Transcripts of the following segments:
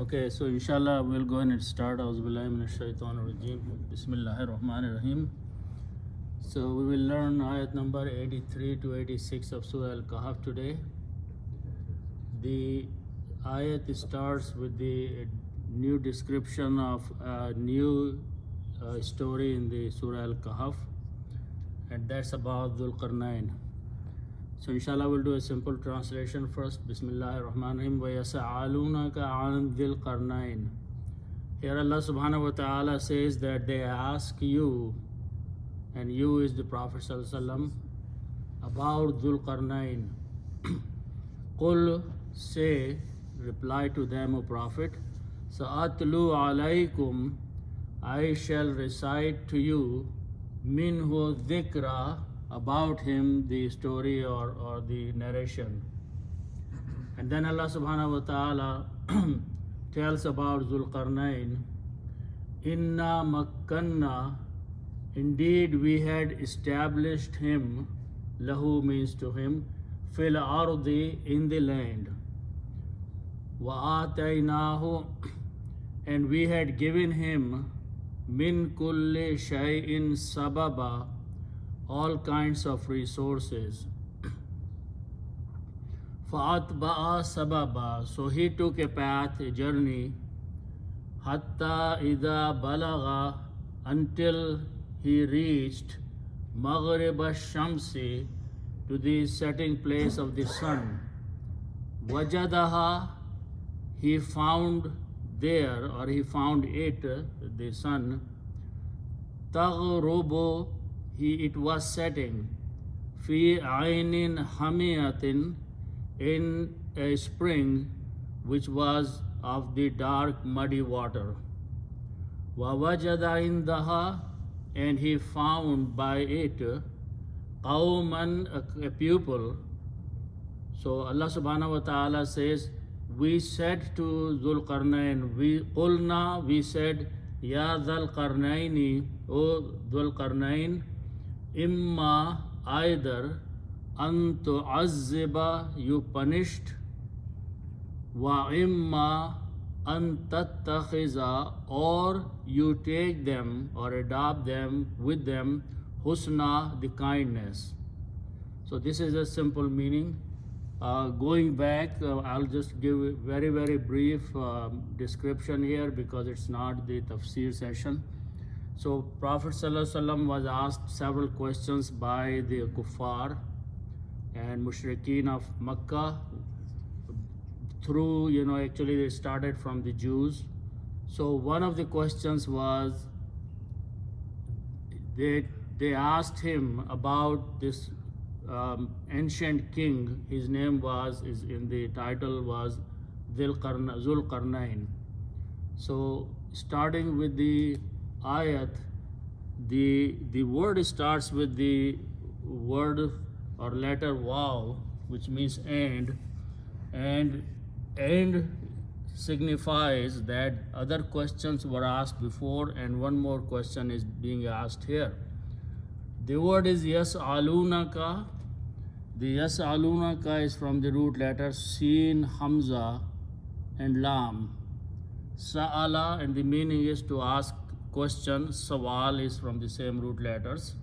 Okay, so inshallah we'll go ahead and start. Bismillahirrahmanirrahim. So we will learn ayat number 83 to 86 of Surah Al-Kahf today. The ayat starts with the new description of a new story in the Surah Al-Kahf, and that's about Dhul Qarnayn. So inshallah we'll do a simple translation first. Bismillahirrahmanirrahim. Wa yas'alunaka 'an dhil qarnayn. Here Allah subhanahu wa ta'ala says that they ask you, and you is the Prophet sallallahu alaihi wasallam, about Dhul Qarnayn. Qul, say, reply to them, O Prophet, Sa'atlu alaykum, I shall recite to you, minhu dhikra, about him the story or the narration. And then Allah subhanahu wa ta'ala tells about Dhul Qarnayn. Inna makkanna, indeed we had established him, lahu means to him, fil ardi, in the land. Wa atainahu, and we had given him, min kulli shay'in sababa, all kinds of resources. فَأَتْبَعَ sababa, so he took a path, a journey, hatta idha balagha, until he reached maghrib ash-shamsi, to the setting place of the sun. Wajadaha, he found there, or he found it, the sun, taghrubu, it was setting, fi aynin hamiyatin, in a spring which was of the dark muddy water. Wa wajada indaha, and he found by it qawman, a people. So Allah subhanahu wa ta'ala says, we said to Dhul Qarnayn, we said, Ya Dhul Qarnayni, O Dhul Qarnayn, imma, either, an tu'azziba, you punished, wa imma an tattakhiza, or you take them or adopt them with them, husna, the kindness. So this is a simple meaning. Going back, I'll just give a very, very brief description here because it's not the tafsir session. So Prophet ﷺ was asked several questions by the kuffar and mushrikeen of Makkah through, actually they started from the Jews. So one of the questions was, they asked him about this ancient king. His name is in the title was Dhul Qarnayn. So starting with the ayat, the word starts with the word or letter waw, which means and signifies that other questions were asked before and one more question is being asked here. The word is yas'alunaka. The yas'alunaka is from the root letters Sin, Hamza and Lam. Sa'ala, and the meaning is to ask question. Sawal is from the same root letters.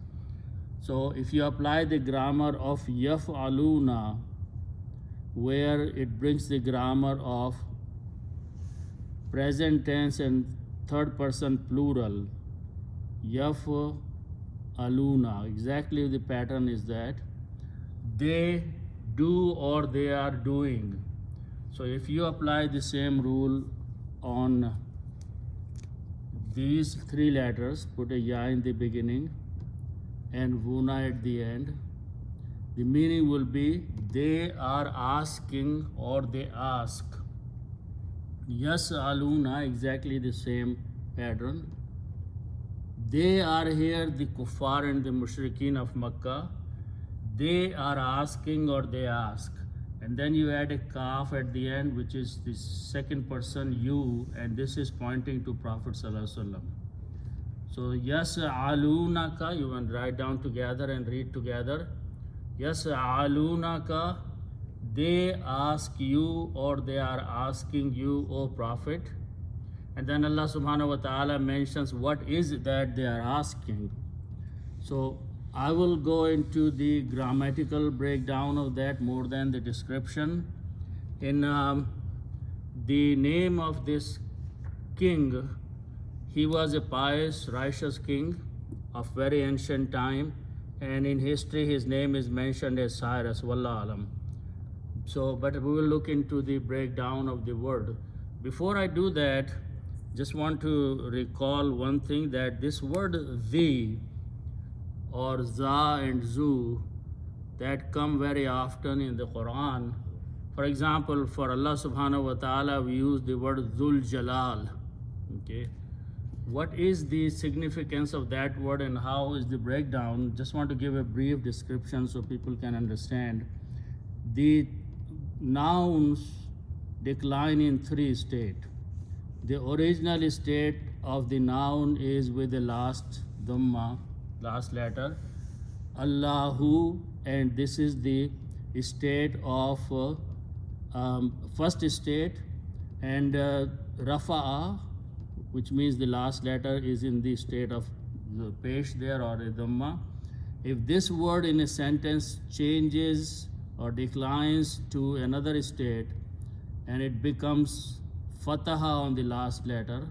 So if you apply the grammar of yaf'aluna, where it brings the grammar of present tense and third person plural, yaf'aluna, exactly the pattern is that they do or they are doing. So if you apply the same rule on these three letters, put a ya in the beginning and vuna at the end, the meaning will be they are asking or they ask. Yas'aluna, exactly the same pattern. They are here the kuffar and the mushrikeen of Makkah. They are asking or they ask. And then you add a kaf at the end, which is the second person you, and this is pointing to Prophet sallallahu alaihi wasallam. So yas'alunaka, you can write down together and read together. Yas'alunaka, they ask you, or they are asking you, O Prophet. And then Allah subhanahu wa ta'ala mentions what is it that they are asking. So I will go into the grammatical breakdown of that more than the description. In the name of this king, he was a pious, righteous king of very ancient time, and in history his name is mentioned as Cyrus, Wallah alam. So, but we will look into the breakdown of the word. Before I do that, just want to recall one thing, that this word the or za and zu that come very often in the Quran. For example, for Allah subhanahu wa ta'ala, we use the word Dhul Jalal. Okay. What is the significance of that word and how is the breakdown? Just want to give a brief description so people can understand. The nouns decline in three states. The original state of the noun is with the last dhamma, last letter, Allahu, and this is the state of first state, and Rafa'a, which means the last letter is in the state of the pesh there or a dhamma. If this word in a sentence changes or declines to another state and it becomes fataha on the last letter,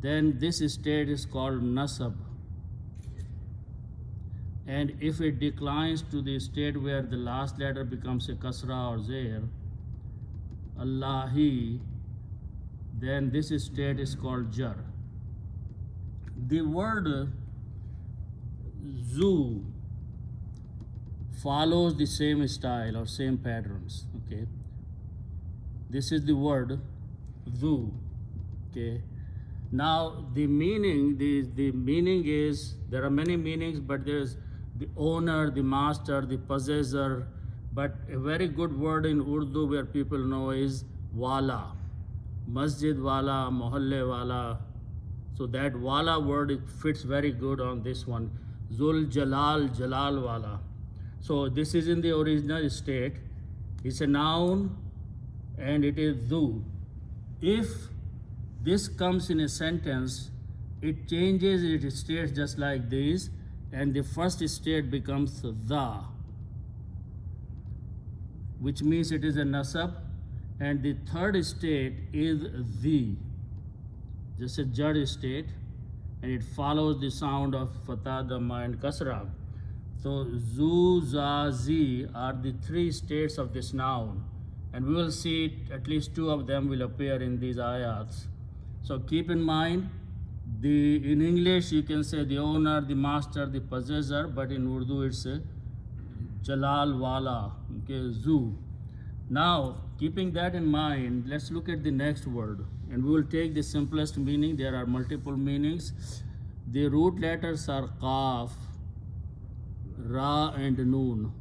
then this state is called nasab. And if it declines to the state where the last letter becomes a kasra or zair, Allahi, then this state is called jar. The word zu follows the same style or same patterns. Okay, this is the word zu. Okay, now the meaning, the meaning is, there are many meanings, but there is the owner, the master, the possessor. But a very good word in Urdu where people know is wala, masjid wala, mohalle wala. So that wala word, it fits very good on this one. Zul Jalal, Jalal wala. So this is in the original state. It's a noun and it is zu. If this comes in a sentence, it changes its state just like this, and the first state becomes the, which means it is a nasab, and the third state is the, just a jar state, and it follows the sound of fatha, dhamma, and kasra. So zu, za, zi are the three states of this noun, and we will see at least two of them will appear in these ayats. So keep in mind, in English you can say the owner, the master, the possessor, but in Urdu it's a Jalal wala, okay, zu. Now, keeping that in mind, let's look at the next word, and we will take the simplest meaning. There are multiple meanings. The root letters are Qaf, Ra, and Noon.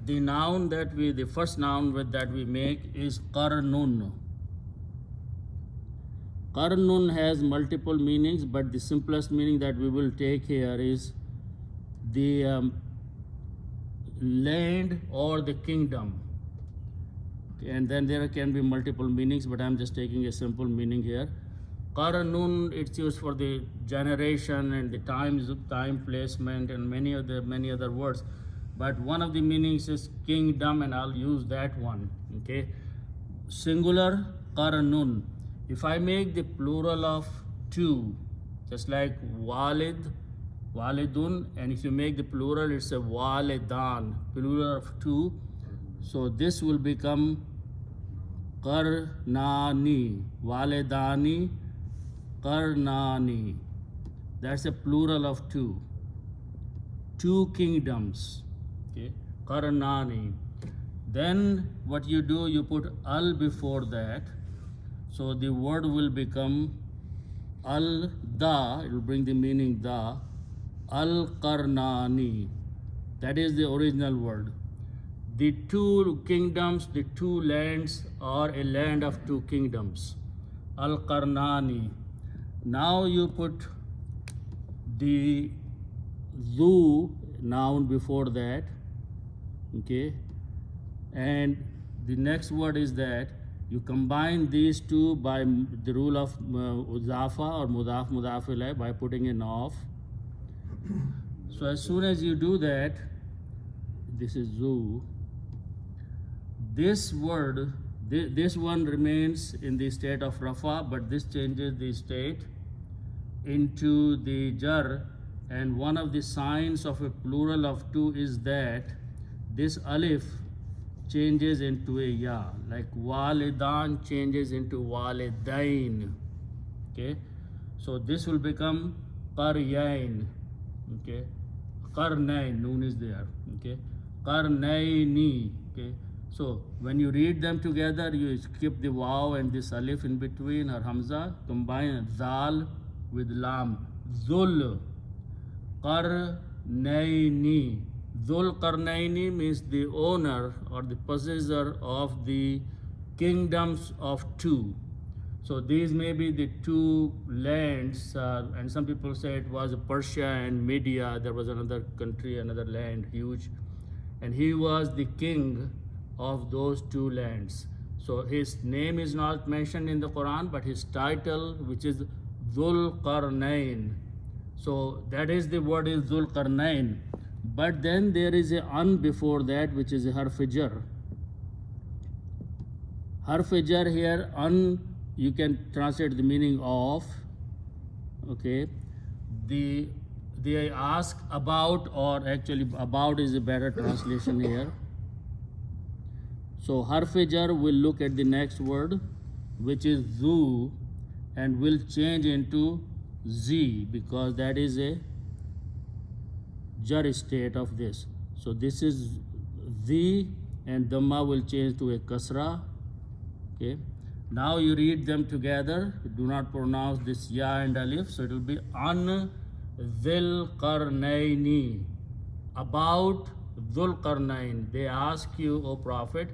The noun that the first noun that we make is Qarnun. Qarnun has multiple meanings, but the simplest meaning that we will take here is the land or the kingdom. And then there can be multiple meanings, but I'm just taking a simple meaning here. Qarnun, it's used for the generation and the time placement and many other words. But one of the meanings is kingdom, and I'll use that one. Okay, singular qarnun. If I make the plural of two, just like walid, walidun, and if you make the plural, it's a walidan, plural of two. So this will become karnani, walidani, karnani. That's a plural of two. Two kingdoms. Okay, karnani. Then what you do, you put al before that. So the word will become al-da, it will bring the meaning da, al-qarnani. That is the original word. The two kingdoms, the two lands are a land of two kingdoms, al-qarnani. Now you put the zu noun before that, okay, And the next word is that you combine these two by the rule of udafa or mudaf ilayh by putting an off. So as soon as you do that, this is zu. This word, this one remains in the state of rafa, but this changes the state into the jar. And one of the signs of a plural of two is that this alif changes into a ya, like walidan changes into walidain. Okay, so this will become qaryain. Okay, qarnain, noon is there. Okay, qarnaini. Okay, so when you read them together, you skip the waw and this alif in between or hamza, combine zal with lam. Zul qarnaini. Dhul Qarnaini means the owner or the possessor of the kingdoms of two. So these may be the two lands, and some people say it was Persia and Media. There was another country, another land, huge, and he was the king of those two lands. So his name is not mentioned in the Quran, but his title, which is Dhul Qarnain. So that is the word is Dhul Qarnain. But then there is a un before that, which is a harf jar. Harf jar here, un, you can translate the meaning of. Okay, they ask about, or actually about is a better translation here. So harf jar will look at the next word, which is zu, and will change into z, because that is a jar state of this. So this is the, and dhamma will change to a kasra. Okay, now you read them together. Do not pronounce this ya and alif, so it will be an dhil qarnaini, about dhul qarnain. They ask you, O Prophet,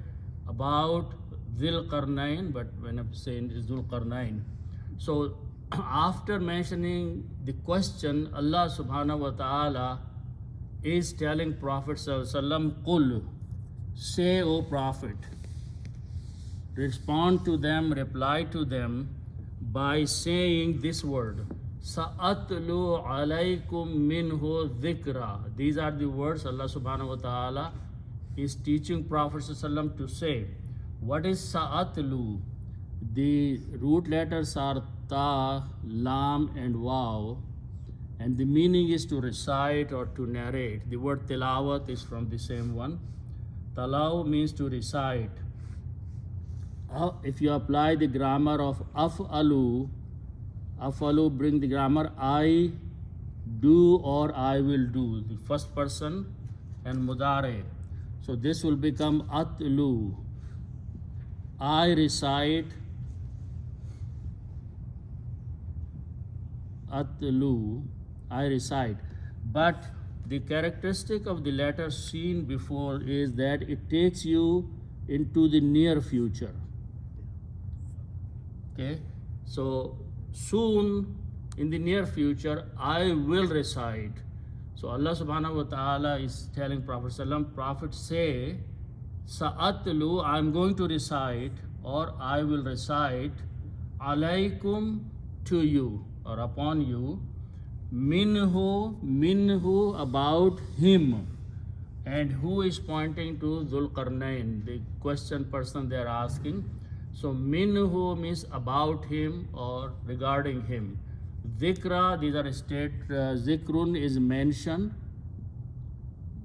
about dhil qarnain, but when I'm saying is dhul qarnain. So after mentioning the question, Allah subhanahu wa ta'ala is telling Prophet sallallahu Qul, say, O Prophet, respond to them, reply to them by saying this word, Sa'atlu alaykum minhu dhikra. These are the words Allah subhanahu wa ta'ala is teaching Prophet sallallahu to say. What is Sa'atlu? The root letters are ta, lam and waw, and the meaning is to recite or to narrate. The word tilawat is from the same one. Talaw means to recite. If you apply the grammar of af'alu, bring the grammar I do or I will do, the first person, and mudare. So this will become atlu. I recite, atlu, I recite. But the characteristic of the letter seen before is that it takes you into the near future. Okay, so soon in the near future I will recite. So Allah subhanahu wa ta'ala is telling Prophet sallam, Prophet say, Sa'atlu, I'm going to recite, or I will recite, alaykum, to you or upon you, minhu, about him. And who is pointing to Dhul Qarnain, the question person they are asking. So minhu means about him or regarding him. Dhikra, these are state, zikrun is mentioned,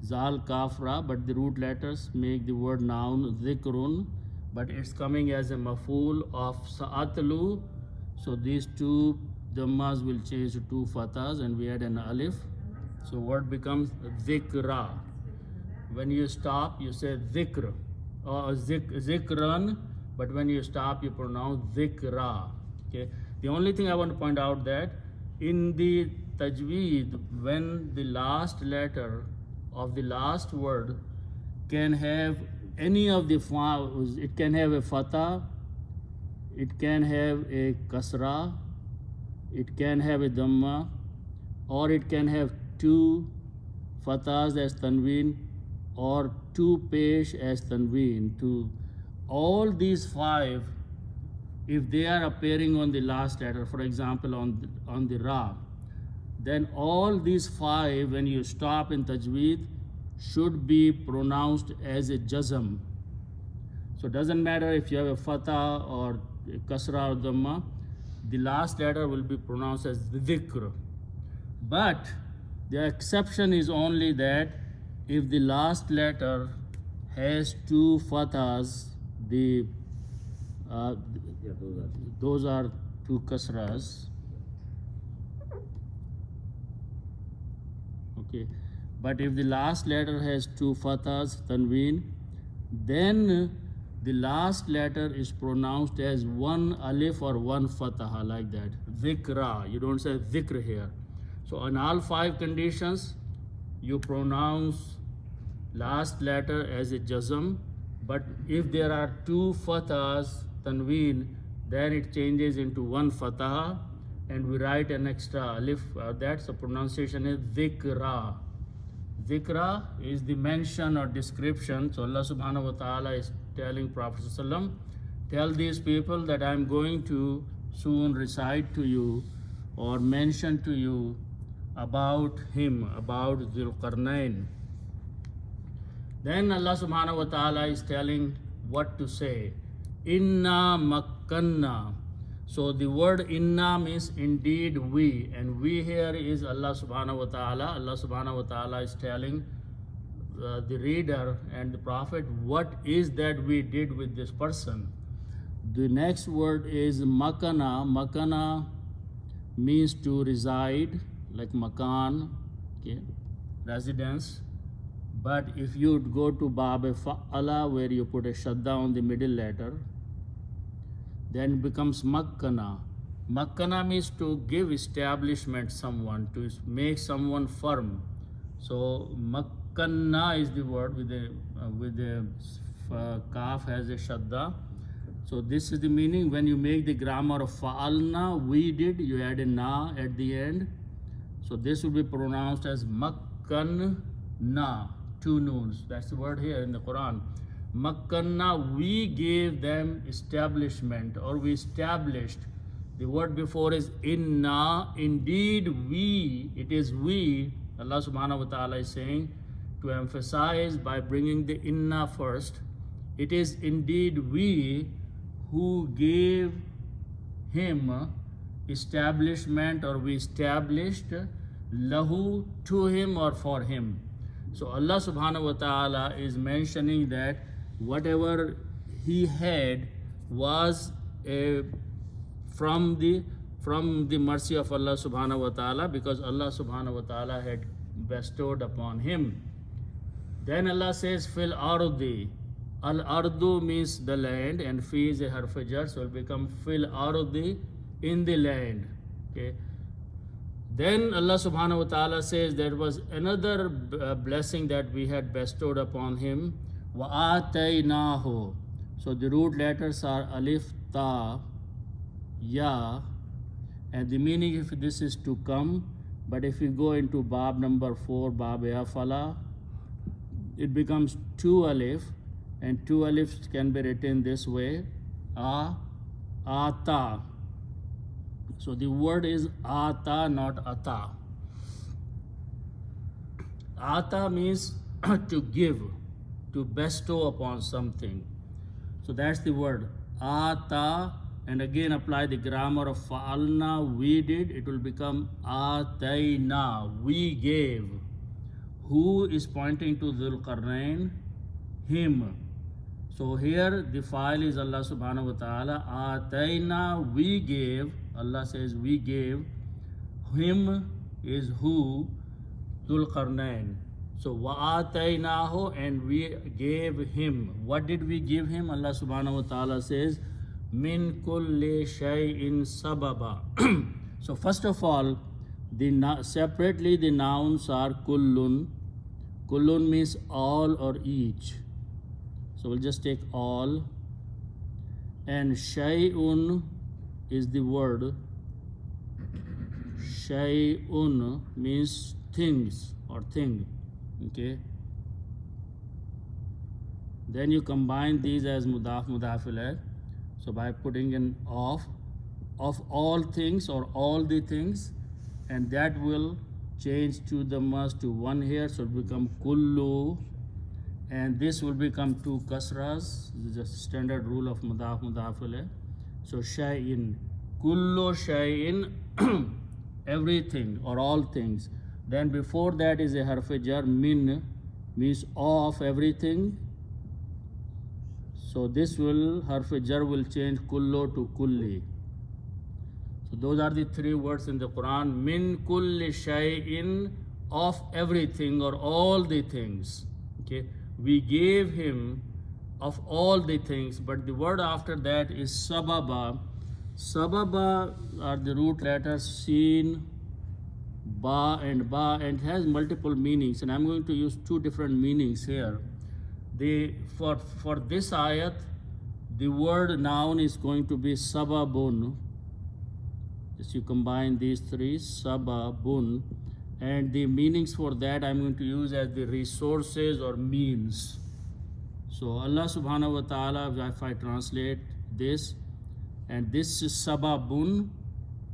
zal kafra, but the root letters make the word noun zikrun, but it's coming as a maful of sa'atlu. So these two dhammas will change to two fathas, and we add an alif. So word becomes dhikra. When you stop, you say dhikr or zikran, but when you stop, you pronounce dhikra. Okay. The only thing I want to point out that in the tajweed, when the last letter of the last word can have any of the it can have a fatha, it can have a kasra, it can have a dhamma, or it can have two fathas as tanween, or two pesh as tanween. To all these five, if they are appearing on the last letter, for example on the ra, then all these five, when you stop in tajweed, should be pronounced as a jazm. So it doesn't matter if you have a fatah or a kasra or dhamma, the last letter will be pronounced as dhikr. But the exception is only that if the last letter has two fathahs, those are two kasras. Okay, but if the last letter has two fathahs, tanween, then the last letter is pronounced as one alif or one fataha, like that. Dhikra, you don't say dhikr here. So in all five conditions, you pronounce last letter as a jazm, but if there are two fathahs, tanween, then it changes into one fataha, and we write an extra alif. That's the pronunciation is dhikra. Dhikra is the mention or description. So Allah subhanahu wa ta'ala is telling Prophet ﷺ, tell these people that I'm going to soon recite to you or mention to you about him, about Dhul Qarnayn. Then Allah subhanahu wa ta'ala is telling what to say. Inna makkanna. So the word inna means indeed we, and we here is Allah subhanahu wa ta'ala. Allah subhanahu wa ta'ala is telling the reader and the Prophet what is that we did with this person. The next word is makana. Makana means to reside, like makan, okay, residence. But if you go to Bab Fa'ala, where you put a shadda on the middle letter, then it becomes makkana. Makkana means to give establishment someone, to make someone firm. So makkana is the word with the kaf has a shadda. So this is the meaning. When you make the grammar of fa'alna, we did, you add a na at the end. So this will be pronounced as makkanna, two noons. That's the word here in the Quran. Makkanna, we gave them establishment, or we established. The word before is inna, indeed we, it is we. Allah subhanahu wa ta'ala is saying, to emphasize by bringing the inna first, it is indeed we who gave him establishment, or we established lahu, to him or for him. So Allah subhanahu wa ta'ala is mentioning that whatever he had was from the mercy of Allah subhanahu wa ta'ala, because Allah subhanahu wa ta'ala had bestowed upon him. Then Allah says fil ardi. Al ardu means the land, and fi is a harf jar, so it will become fil ardi, in the land. Okay. Then Allah subhanahu wa ta'ala says there was another blessing that we had bestowed upon him. وَآتَيْنَاهُ. So the root letters are alif, ta, ya, and the meaning if this is to come, but if we go into bab number 4, bab yafala, it becomes two alif, and two alifs can be written this way, ata. So the word is ata, not ata. Ata means to give, to bestow upon something. So that's the word ata, and again apply the grammar of fa'alna, we did, it will become atayna, we gave. Who is pointing to Dhul Qarnayn? Him. So here the file is Allah subhanahu wa ta'ala, atayna, we gave. Allah says we gave. Him is who? Dhul Qarnayn. So wa'ataynahu, and we gave him. What did we give him? Allah subhanahu wa ta'ala says min kulli shay'in sababa. So first of all, separately the nouns are kullun. Kullun means all or each. So we'll just take all. And shay'un is the word. Shay'un means things or thing. Okay. Then you combine these as mudaf mudaf ilayh. So by putting in of all things or all the things, and that will change to the mas to one here, so it will become kullu, and this will become two kasras. This is a standard rule of mudaf mudaf ilayh. So shay'in, kullu shay'in, everything or all things. Then before that is a harf jar, min means of everything. So this will, harf jar will change kullu to kulli. So those are the three words in the Quran. Min kulli shay'in, of everything or all the things. Okay, we gave him of all the things, but the word after that is sababa. Sababa are the root letters sin, ba, and it has multiple meanings, and I'm going to use two different meanings here. For this ayat, the word noun is going to be sababun. Just you combine these three, sababun, and the meanings for that I'm going to use as the resources or means. So Allah subhanahu wa ta'ala, if I translate this, and this is sababun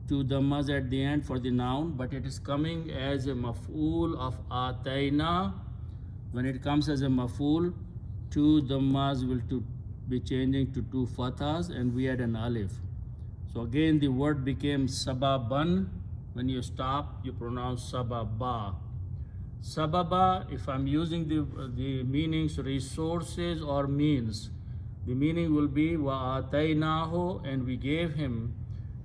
to the maz at the end for the noun, but it is coming as a maf'ul of atayna. When it comes as a maf'ul, to the maz will to be changing to two fathas, and we had an alif. So again the word became sababan. When you stop, you pronounce sababa. Sababa, if I'm using the meanings resources or means, the meaning will be wa ataynahu, and we gave him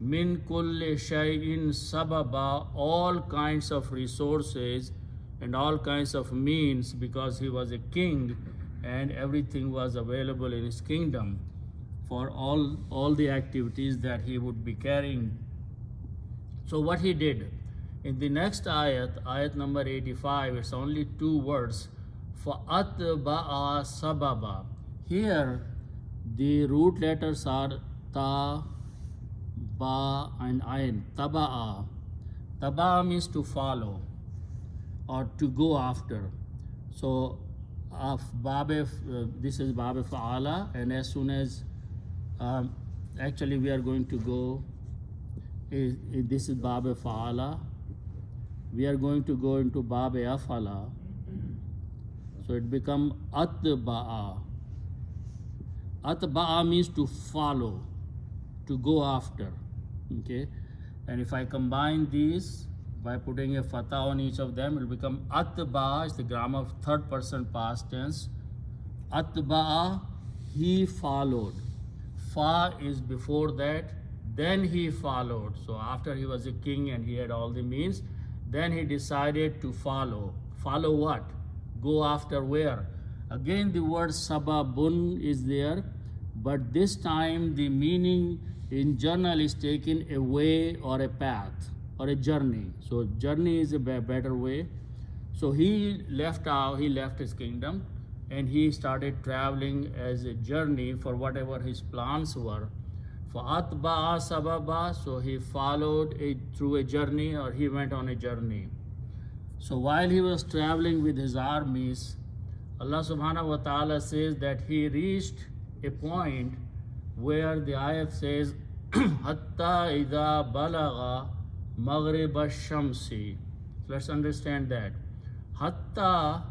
min kulli shay'in sababa, all kinds of resources and all kinds of means, because he was a king and everything was available in his kingdom for all the activities that he would be carrying. So what he did in the next ayat number 85, it's only two words, fa'atba'a sababa. Here the root letters are ta, ba, and ain. Taba'a. Taba'a means to follow or to go after. So this is Bab Fa'ala, and as soon as actually we are going to go, this is Bab Fa'ala, we are going to go into Bab Afala, so it become Atba'a. Atba'a means to follow, to go after. Okay, and if I combine these by putting a fatha on each of them, it will become atba'a. It's the grammar of third person past tense. Atba'a, he followed. Fa is before that, then he followed. So after he was a king and he had all the means, then he decided to follow. Follow what? Go after where? Again the word sababun is there, but this time the meaning in general is taken a way or a path or a journey. So journey is a better way. So he left his kingdom and he started traveling as a journey for whatever his plans were. For atba'a sababa, so he followed through a journey, or he went on a journey. So while he was traveling with his armies, Allah subhanahu wa ta'ala says that he reached a point where the ayat says hatta idha balagha maghrib ash-shamsi. Let's understand that. Hatta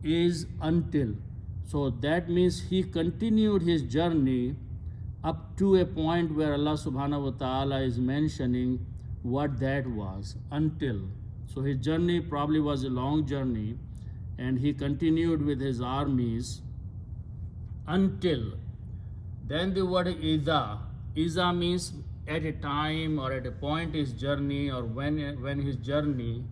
is until. So that means he continued his journey up to a point where Allah subhanahu wa ta'ala is mentioning what that was, until. So his journey probably was a long journey, and he continued with his armies until. Then the word iza. Iza means at a time or at a point his journey, or when his journey,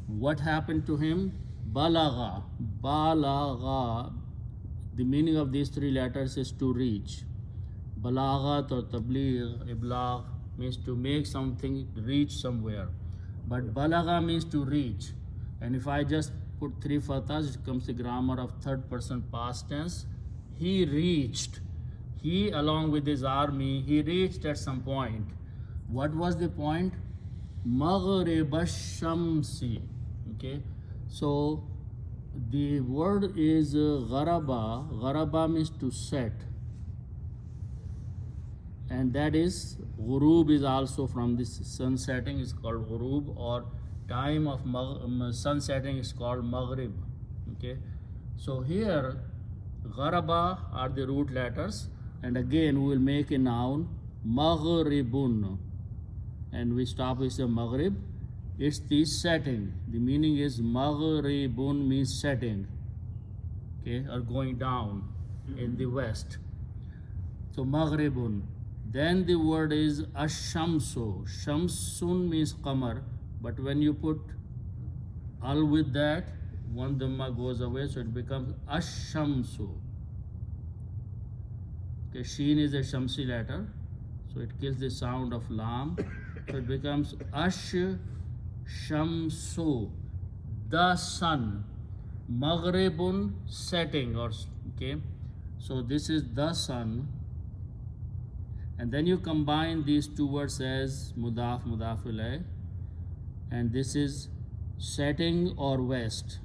what happened to him? Balagha. Balagha. The meaning of these three letters is to reach. Balaghat or tabligh, iblagh means to make something reach somewhere. But balagha means to reach. And if I just put three fathas, it becomes the grammar of third person past tense. He reached. He, along with his army, he reached at some point. What was the point? Maghrib ash-shamsi. Okay. So The word is gharaba. Gharaba means to set, and that is ghurub is also from this sun setting is called ghurub, or time of sun setting is called maghrib. Okay, so here gharaba are the root letters, and again we will make a noun maghribun, and we stop with the maghrib. It's the setting. The meaning is maghribun means setting, okay, or going down in the west. So maghribun. Then the word is ashamsu. Shamsun means qamar, but when you put al with that, one dhamma goes away, so it becomes ashamsu. Okay, sheen is a shamsi letter, so it kills the sound of lam, so it becomes ash shamsu, the sun. Maghribun, setting, or okay, so this is the sun. And then you combine these two words as mudaf, mudaf ilayh, and this is setting or west.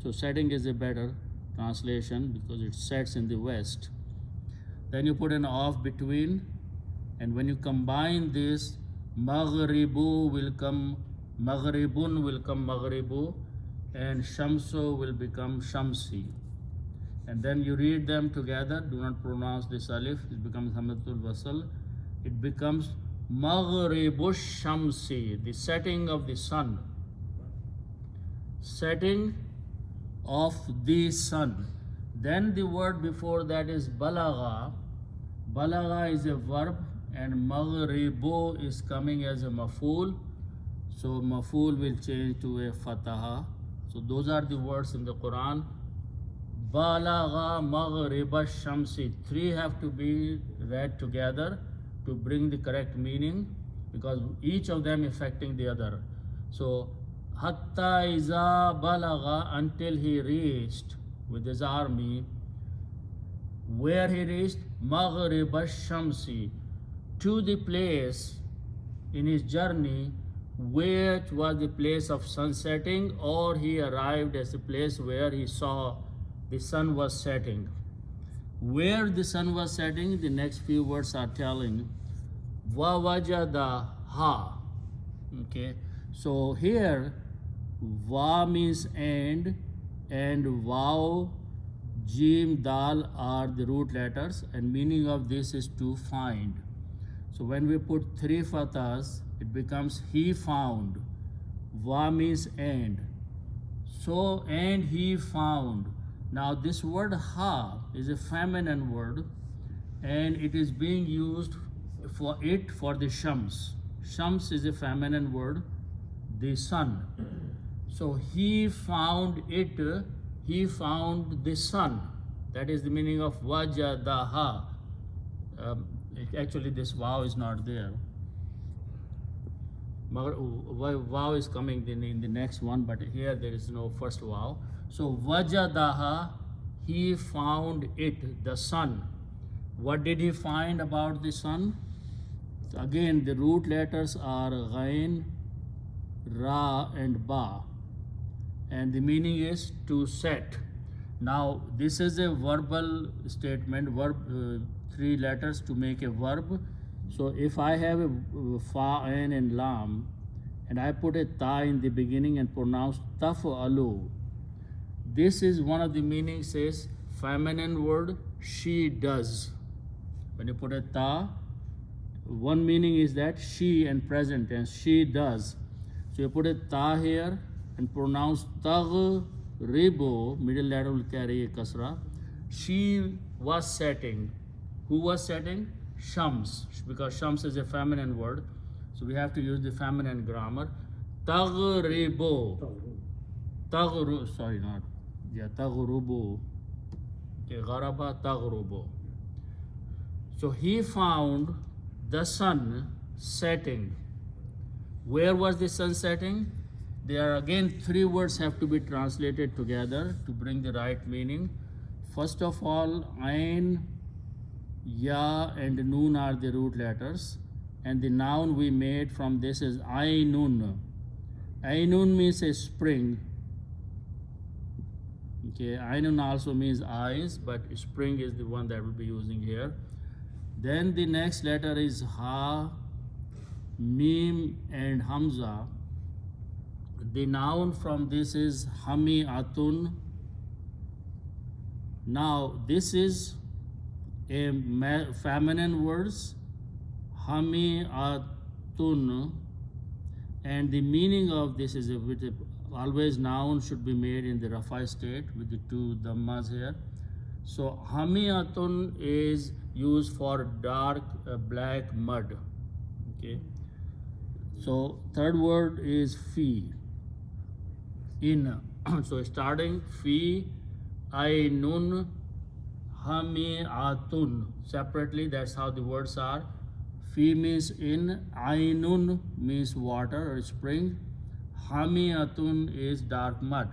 So setting is a better translation because it sets in the west. Then you put an off between, and when you combine this, maghribu will come, maghribun will come maghribu, and shamsu will become shamsi. And then you read them together. Do not pronounce this alif. It becomes hamatul wasal. It becomes maghribu shamsi, the setting of the sun. Setting of the sun. Then the word before that is balagha. Balagha is a verb, and maghribu is coming as a maf'ul. So maf'ul will change to a fataha. So those are the words in the Quran. Balagha maghriba shamsi. Three have to be read together to bring the correct meaning, because each of them affecting the other. So hatta iza balagha, until he reached with his army. Where he reached? Maghriba shamsi, to the place in his journey which was the place of sun setting, or he arrived as a place where he saw the sun was setting. Where the sun was setting, the next few words are telling. Wa wajada ha. Okay, so here wa means and waw, jim, dal are the root letters, and meaning of this is to find. So when we put three fathas, it becomes he found. Va means and. So and he found. Now this word ha is a feminine word, and it is being used for the shams. Shams is a feminine word, the sun. So he found it, he found the sun. That is the meaning of wajadaha. Actually this wow is not there. Wow is coming in the next one, but here there is no first wow. So wajadaha, he found it, the sun. What did he find about the sun? So again, the root letters are ghain, ra, and ba, and the meaning is to set. Now this is a verbal statement, verb, three letters to make a verb. So if I have a fa, ain, and lam, and I put a ta in the beginning and pronounce taf'alu, this is one of the meanings is feminine word, she does. When you put a ta, one meaning is that she, and present tense, she does. So you put a ta here and pronounce taghribu, middle letter will carry a kasra. She was setting. Who was setting? Shams, because Shams is a feminine word. So we have to use the feminine grammar. Taghribu. Taghrubu. Okay, gharaba taghrubu. So he found the sun setting. Where was the sun setting? There are again three words have to be translated together to bring the right meaning. First of all, ain, ya, and noon are the root letters, and the noun we made from this is ainun. Ainun means a spring. Okay, Ainun also means eyes, but spring is the one that we'll be using here. Then the next letter is Ha, Mim, and Hamza. The noun from this is Hami Atun. Now, this is a feminine words, Hami Atun, and the meaning of this is always noun should be made in the Rafa state with the two dhammas here. So Hamiyatun is used for dark black mud. Okay. So third word is fi. In. So starting fi, ainun, hamiyatun. Separately, that's how the words are. Fi means in, ainun means water or spring, hamiyatun is dark mud.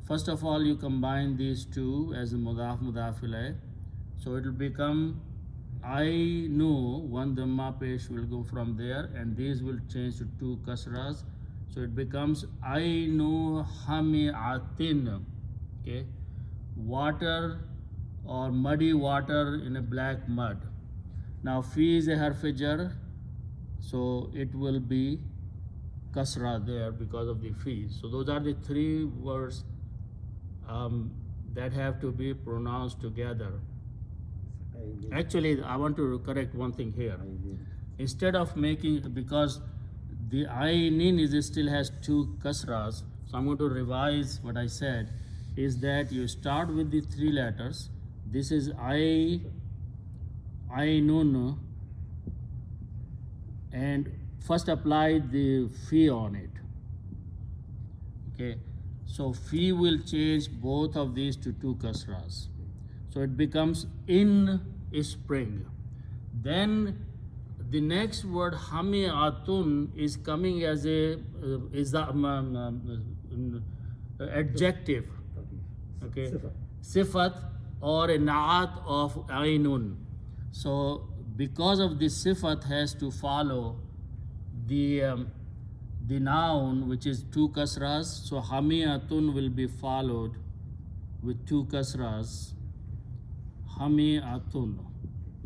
First of all, you combine these two as a mudaf mudaf. So it will become I know, one dhamma pesh will go from there, and these will change to two kasras. So it becomes I know hamiatin. Okay, water or muddy water in a black mud. Now fi is a harf jar, so it will be kasra there because of the fi. So those are the three words that have to be pronounced together. Actually, I want to correct one thing here. Instead of making, because the ainin is still has two kasras, so I'm going to revise what I said, is that you start with the three letters. This is ainun, and first apply the fi on it. Okay, so fi will change both of these to two kasras. So it becomes in spring. Then the next word hamiatun is coming as a adjective. Okay, sifat or a naat of ainun. So because of this sifat has to follow the noun, which is two kasras, so hamiyatun will be followed with two kasras. Hamiyatun,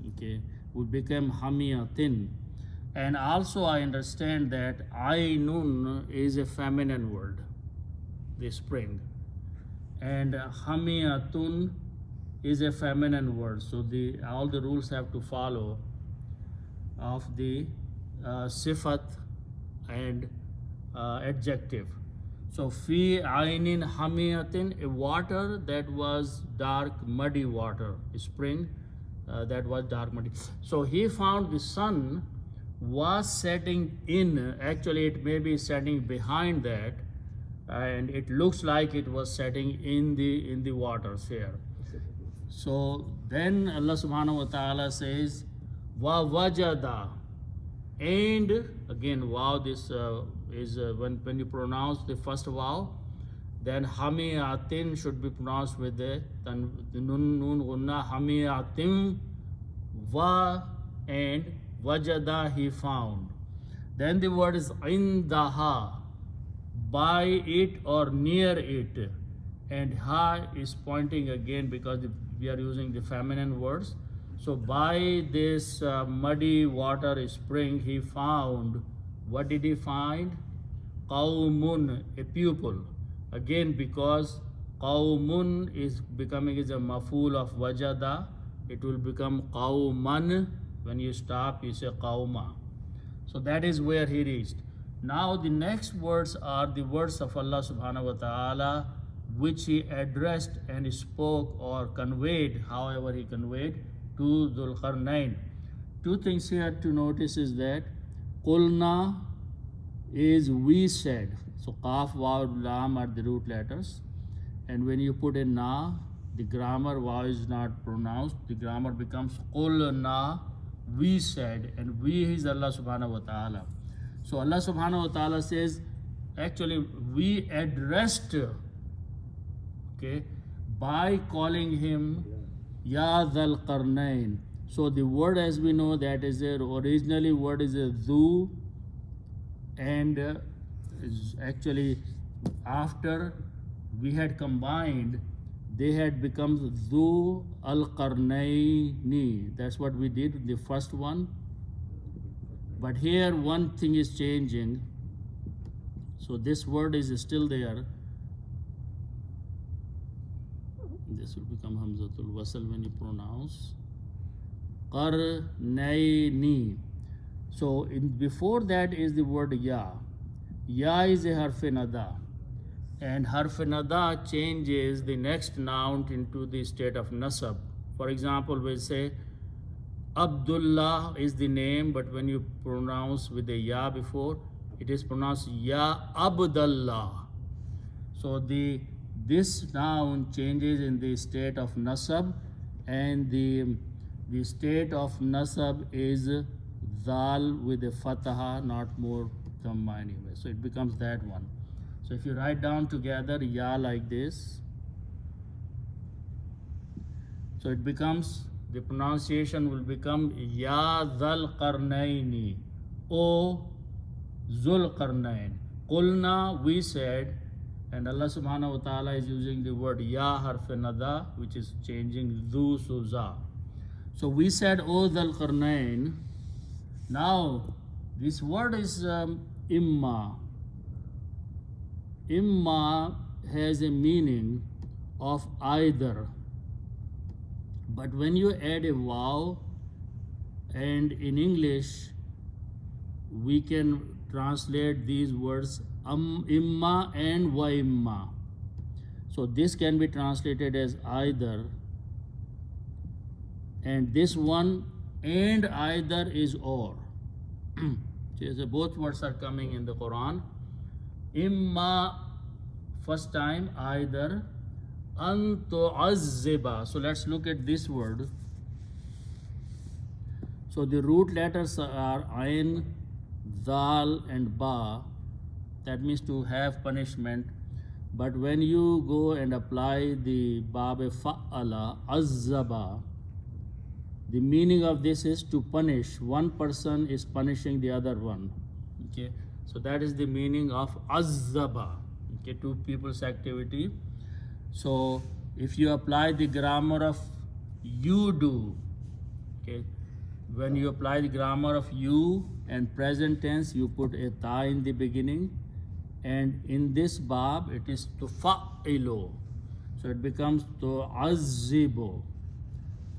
okay, would become hamiyatin. And also I understand that ainun is a feminine word, the spring, and hamiyatun is a feminine word. So all the rules have to follow of the sifat and adjective. So fi ainin hamiyatin, a water that was dark muddy water, spring that was dark muddy. So he found the sun was setting in, actually it may be setting behind that, and it looks like it was setting in the waters here. So then Allah subhanahu wa ta'ala says wa wajada, and again wow, this is when you pronounce the first vowel, then hamiyatin should be pronounced with the nun gunna, hamiyatin wa, and wajada he found. Then the word is indaha, by it or near it, and ha is pointing again because we are using the feminine words. So by this muddy water spring he found, what did he find? Qawmun, a pupil. Again, because qawmun is becoming is a maful of wajada, it will become qawman. When you stop, you say qawma. So that is where he reached. Now the next words are the words of Allah subhanahu wa ta'ala, which he addressed and spoke or conveyed, however he conveyed, to Dhul Qarnayn. Two things here to notice is that qulna is we said. So qaf, waw, lam are the root letters. And when you put a na, the grammar waw is not pronounced. The grammar becomes qulna, we said, and we is Allah subhanahu wa ta'ala. So Allah subhanahu wa ta'ala says, actually we addressed, okay, by calling him Ya Dhul Qarnayn. So the word, as we know, that is originally word is a dhu, and is actually after we had combined they had become Dhu al-Qarnaini. That's what we did, the first one. But here one thing is changing. So this word is still there. This will become Hamzatul Wasl when you pronounce. Qarnaini. So before that is the word Ya. Ya is a harf nada. And harf nada changes the next noun into the state of nasab. For example, we say Abdullah is the name, but when you pronounce with the ya before, it is pronounced Ya Abdullah. So this noun changes in the state of nasab, and the state of nasab is zal with a fataha, not more dhamma anyway. So it becomes that one. So if you write down together ya like this, so it becomes, the pronunciation will become Ya Dhal Qarnaini, O Zul Qarnain. Qulna, we said, and Allah subhanahu wa ta'ala is using the word Ya harf nada, which is changing Dhu Suza. So we said, O Dhal Qarnain. Now this word is imma. Imma has a meaning of either. But when you add a waw, and in English we can translate these words imma and wa imma. So this can be translated as either, and this one and either is or. So both words are coming in the Quran. Imma, first time, either. An tu'azziba. So let's look at this word. So the root letters are ain, dal and ba. That means to have punishment. But when you go and apply the bab fa'ala, azzaba, the meaning of this is to punish. One person is punishing the other one. Okay, so that is the meaning of azzaba. Okay, two people's activity. So if you apply the grammar of you do, okay, when you apply the grammar of you and present tense, you put a ta in the beginning, and in this bab it is tufa'ilu. So it becomes tu'azzibu.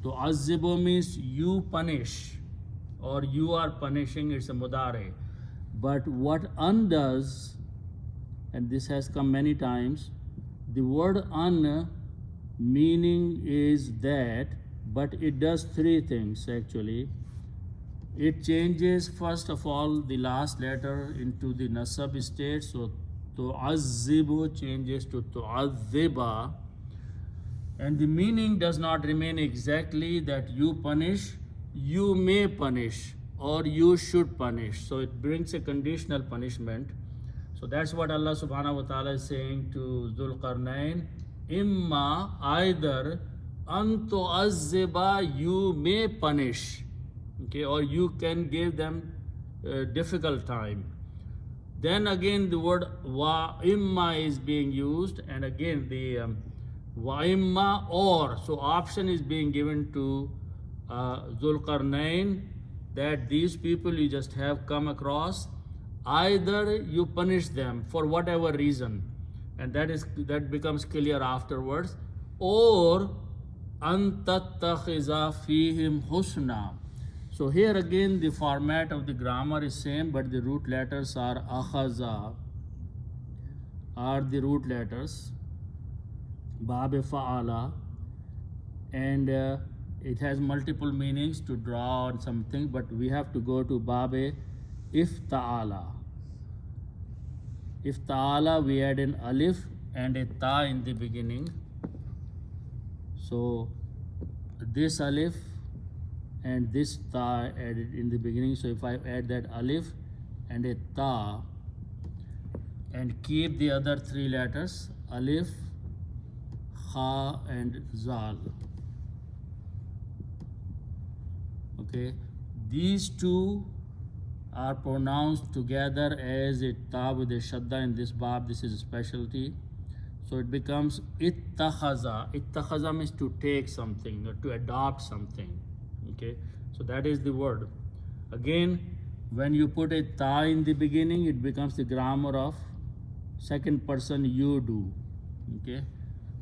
Tu'azzibu means you punish, or you are punishing, it's a mudare. But what an does, and this has come many times, the word an meaning is that, but it does three things actually. It changes first of all the last letter into the nasab state. So tu'azzibu changes to tu'azziba, and the meaning does not remain exactly that you punish, you may punish, or you should punish. So it brings a conditional punishment. So that's what Allah subhanahu wa ta'ala is saying to Dhul Qarnain. Imma, either, an tu'azziba, you may punish, okay, or you can give them a difficult time. Then again the word wa imma is being used, and again the wa imma or, so option is being given to Dhul Qarnain, that these people you just have come across, either you punish them for whatever reason, and that becomes clear afterwards, or an tattakhiza fihim husna. So here again the format of the grammar is same, but the root letters are akhaza, are the root letters, bab fa'ala, and it has multiple meanings to draw on something, but we have to go to bab ifta'ala. Ifta'ala, we add an alif and a ta in the beginning. So this alif and this ta added in the beginning. So if I add that alif and a ta and keep the other three letters, alif, kha and zal. Okay, these two are pronounced together as a ta with a shadda in this bab. This is a specialty. So it becomes ittakhaza. Ittakhaza means to take something or to adopt something. Okay, so that is the word. Again, when you put a ta in the beginning, it becomes the grammar of second person you do. Okay,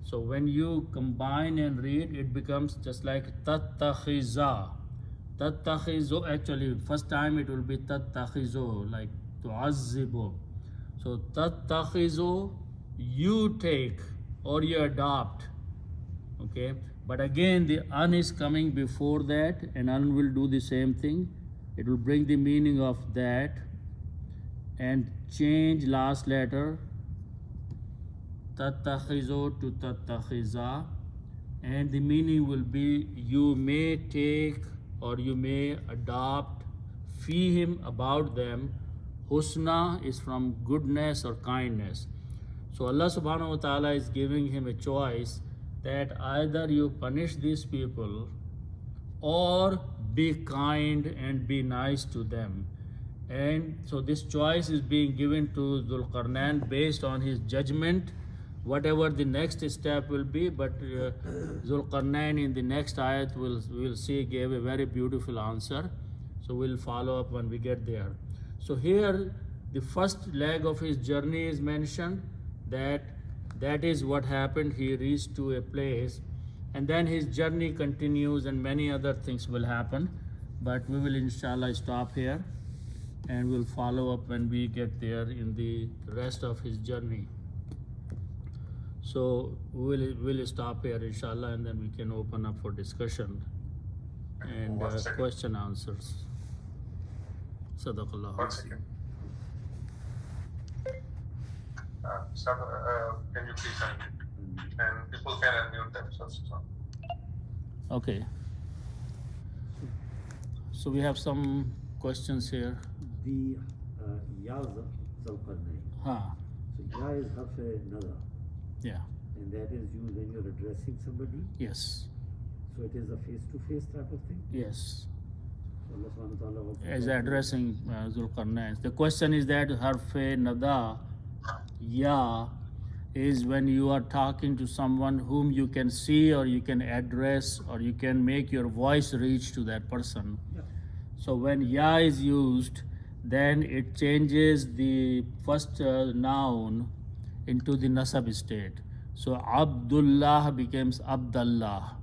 so when you combine and read, it becomes just like tattakhiza. Tattakhizo, actually, first time it will be tattakhizo, like tu'azzibu. So tattakhizo, you take or you adopt. Okay, but again the an is coming before that, and an will do the same thing. It will bring the meaning of that and change last letter tattakhizo to tattakhiza, and the meaning will be you may take or you may adopt fihim, about them. Husna is from goodness or kindness. So Allah subhanahu wa ta'ala is giving him a choice that either you punish these people or be kind and be nice to them. And so this choice is being given to Dhul Qarnain based on his judgment, whatever the next step will be. But Dhul Qarnain in the next ayat we'll see gave a very beautiful answer. So we'll follow up when we get there. So here the first leg of his journey is mentioned, that is what happened. He reached to a place, and then his journey continues and many other things will happen. But we will inshallah stop here and we'll follow up when we get there in the rest of his journey. So we'll stop here inshallah, and then we can open up for discussion and question answers. Sadaqallah. 1 second. Can you please unmute? And people can unmute themselves. Okay. So we have some questions here. The Ya Zulqarnain. Ha. So Ya is harf nada, Yeah. and that is used when you're addressing somebody. Yes. So it is a face-to-face type of thing. Yes. So Allah subhanahu wa ta'ala was As addressing Zulqarnain. The question is that harfe nada, ya, is when you are talking to someone whom you can see or you can address or you can make your voice reach to that person. Yeah. So when ya is used, then it changes the first noun into the nasab state. So Abdullah becomes Abdullah.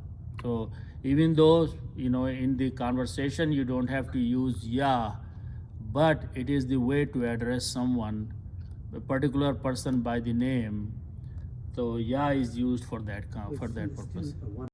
So even though in the conversation you don't have to use ya, but it is the way to address someone, a particular person by the name. So ya is used for that So it's purpose. still one